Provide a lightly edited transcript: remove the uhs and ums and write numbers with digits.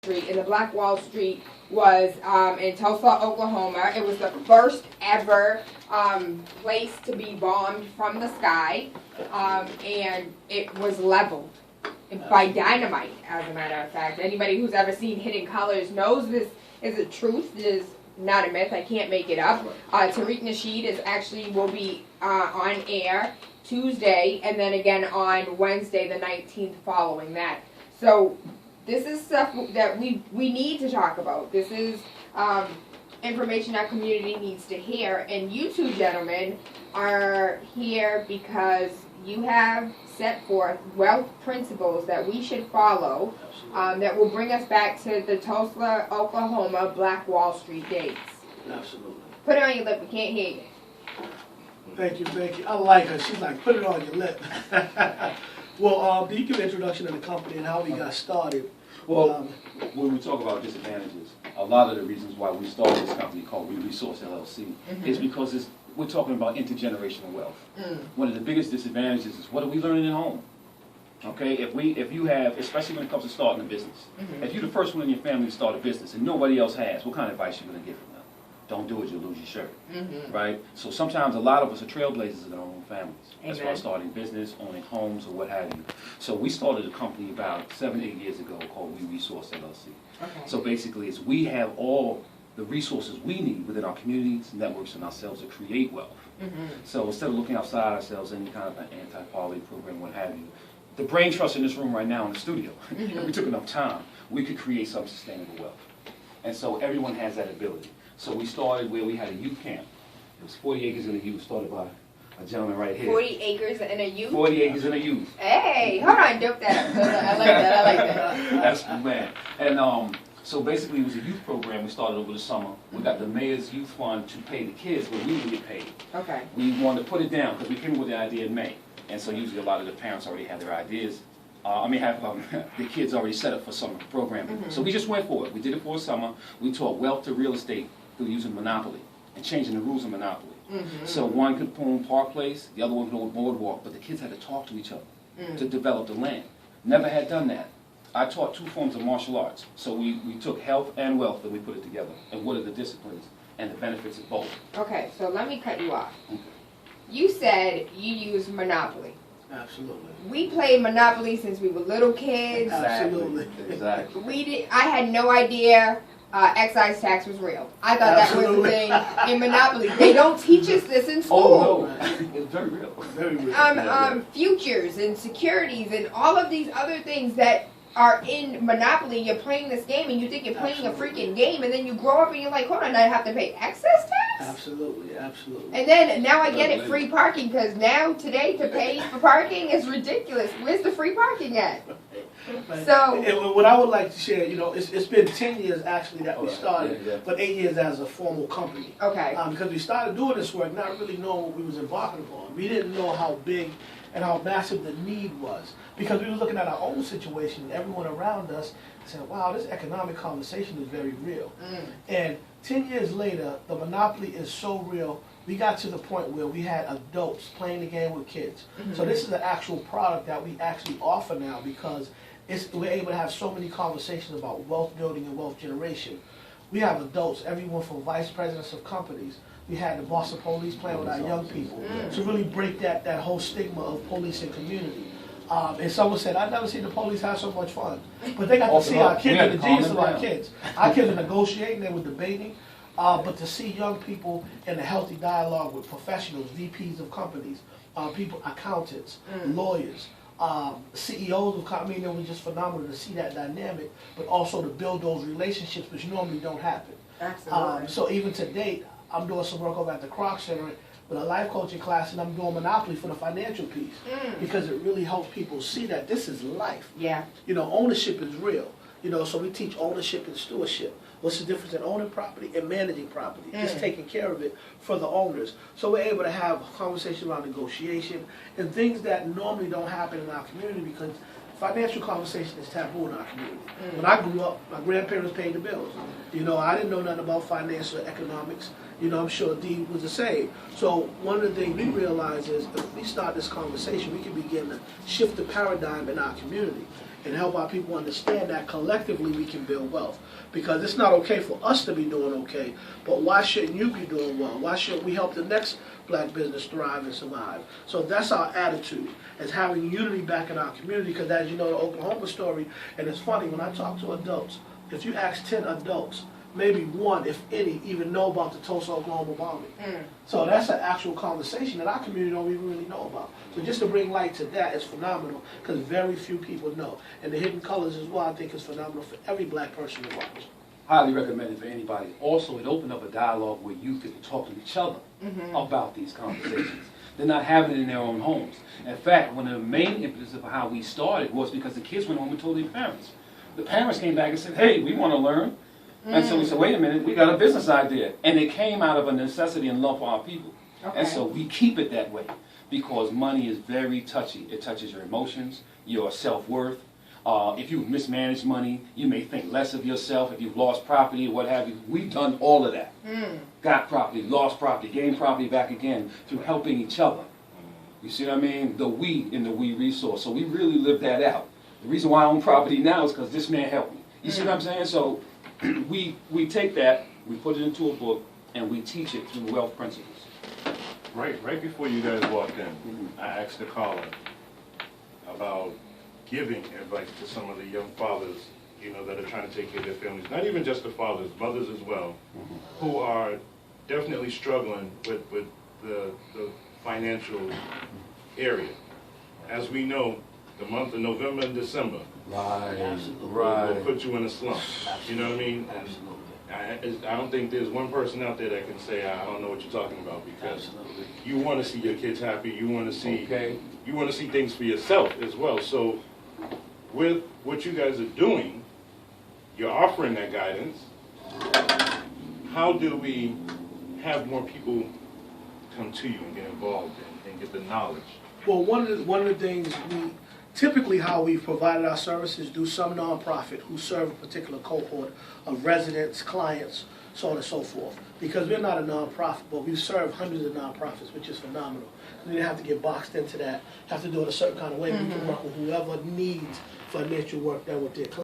Street, and the Black Wall Street was in Tulsa, Oklahoma. It was the first ever place to be bombed from the sky, and it was leveled by dynamite, as a matter of fact. Anybody who's ever seen Hidden Colors knows this is a truth. This is not a myth. I can't make it up. Tariq Nasheed will be on air Tuesday, and then again on Wednesday the 19th following that. So this is stuff that we need to talk about. This is information our community needs to hear. And you two gentlemen are here because you have set forth wealth principles that we should follow that will bring us back to the Tulsa, Oklahoma Black Wall Street days. Absolutely. Put it on your lip. We can't hear you. Thank you, thank you. I like her. She's like, put it on your lip. Well, do you give an introduction to the company and how we got started? Well, when we talk about disadvantages, a lot of the reasons why we started this company called WeResource, LLC is because we're talking about intergenerational wealth. One of the biggest disadvantages is what are we learning at home? Okay, if you have, especially when it comes to starting a business, if you're the first one in your family to start a business and nobody else has, what kind of advice are you going to get from them? Don't do it, you'll lose your shirt, right? So sometimes a lot of us are trailblazers in our own families as far as starting business, owning homes, or what have you. So we started a company about 7-8 years ago called WeResource LLC. Okay. So basically, we have all the resources we need within our communities, networks, and ourselves to create wealth. So instead of looking outside ourselves, any kind of an anti-poverty program, what have you, the brain trust in this room right now in the studio, if we took enough time, we could create some sustainable wealth. And so everyone has that ability. So we started where we had a youth camp. It was 40 acres in a youth, started by a gentleman right here. 40 acres in a youth? 40 acres in a youth. Hey, hold on, dope that up. I like that, I like that. That's the man. And so basically it was a youth program we started over the summer. We got the mayor's youth fund to pay the kids, but we didn't get paid. Okay. We wanted to put it down because we came up with the idea in May. And so usually a lot of the parents already have their ideas. The kids already set up for summer programming. So we just went for it. We did it for a summer. We taught wealth to real estate through using Monopoly and changing the rules of Monopoly. So one could own Park Place, the other one could own Boardwalk, but the kids had to talk to each other to develop the land. Never had done that. I taught 2 forms of martial arts. So we took health and wealth and we put it together. And what are the disciplines and the benefits of both? Okay, so let me cut you off. You said you use Monopoly. Absolutely. We played Monopoly since we were little kids. Absolutely. Exactly. I had no idea excise tax was real. I thought that was a thing in Monopoly. They don't teach us this in school. Oh no, it's very real. Very real. Futures and securities and all of these other things that are in Monopoly. You're playing this game and you think you're playing a freaking game, and then you grow up and you're like, hold on, I have to pay excess tax? Absolutely, absolutely. And then now I get it, free parking, because now today to pay for parking is ridiculous. Where's the free parking at? So, and what I would like to share, it's been 10 years actually that we started, but 8 years as a formal company. Okay. Because we started doing this work not really knowing what we was embarking upon. We didn't know how big and how massive the need was, because we were looking at our own situation and everyone around us said, wow, this economic conversation is very real. And 10 years later, the monopoly is so real, we got to the point where we had adults playing the game with kids. So this is an actual product that we actually offer now, because we're able to have so many conversations about wealth building and wealth generation. We have adults, everyone from vice presidents of companies. We had the Boston Police playing with our young people to really break that whole stigma of police and community. And someone said, I've never seen the police have so much fun. But they got to see our kids and the genius of our kids. Our kids are negotiating, they were debating. But to see young people in a healthy dialogue with professionals, VPs of companies, people, accountants, lawyers, CEOs of companies, it was just phenomenal to see that dynamic, but also to build those relationships which normally don't happen. Absolutely. So even to date, I'm doing some work over at the Kroc Center with a life coaching class, and I'm doing Monopoly for the financial piece, because it really helps people see that this is life. Yeah. Ownership is real. So we teach ownership and stewardship. What's the difference in owning property and managing property? Just taking care of it for the owners. So we're able to have conversations around negotiation and things that normally don't happen in our community, because financial conversation is taboo in our community. When I grew up, my grandparents paid the bills. I didn't know nothing about finance or economics. I'm sure Dee was the same. So one of the things we realize is if we start this conversation, we can begin to shift the paradigm in our community. and help our people understand that collectively we can build wealth. Because it's not okay for us to be doing okay, but why shouldn't you be doing well? Why shouldn't we help the next black business thrive and survive? So that's our attitude, is having unity back in our community, because as you know, the Oklahoma story, and it's funny, when I talk to adults, if you ask 10 adults, maybe one, if any, even know about the Tulsa, Oklahoma bombing. So that's an actual conversation that our community don't even really know about. So just to bring light to that is phenomenal, because very few people know. And the Hidden Colors as well, I think, is phenomenal for every black person to watch. Highly recommended for anybody. Also, it opened up a dialogue where youth could talk to each other about these conversations. They're not having it in their own homes. In fact, one of the main impetus of how we started was because the kids went home and told their parents. The parents came back and said, hey, we want to learn. And so we said, wait a minute, we got a business idea. And it came out of a necessity and love for our people. And so we keep it that way because money is very touchy. It touches your emotions, your self-worth. If you've mismanaged money, you may think less of yourself. If you've lost property or what have you, we've done all of that. Got property, lost property, gained property back again through helping each other. You see what I mean? The we in the WeResource. So we really live that out. The reason why I own property now is because this man helped me. You see what I'm saying? So we take that, we put it into a book, and we teach it through wealth principles. Right before you guys walked in, I asked the caller about giving advice to some of the young fathers, you know, that are trying to take care of their families. Not even just the fathers, mothers as well, who are definitely struggling with the financial area. As we know, the month of November and December will put you in a slump. You know what I mean? And I don't think there's one person out there that can say, I don't know what you're talking about, because you want to see your kids happy. You want to see you want to see things for yourself as well. So with what you guys are doing, you're offering that guidance. How do we have more people come to you and get involved and get the knowledge? Well, one of the things we typically how we've provided our services do some nonprofit who serve a particular cohort of residents, clients, so on and so forth. Because we're not a nonprofit, but we serve hundreds of nonprofits, which is phenomenal. We didn't have to get boxed into that, have to do it a certain kind of way. We can work with whoever needs financial work done with their clients.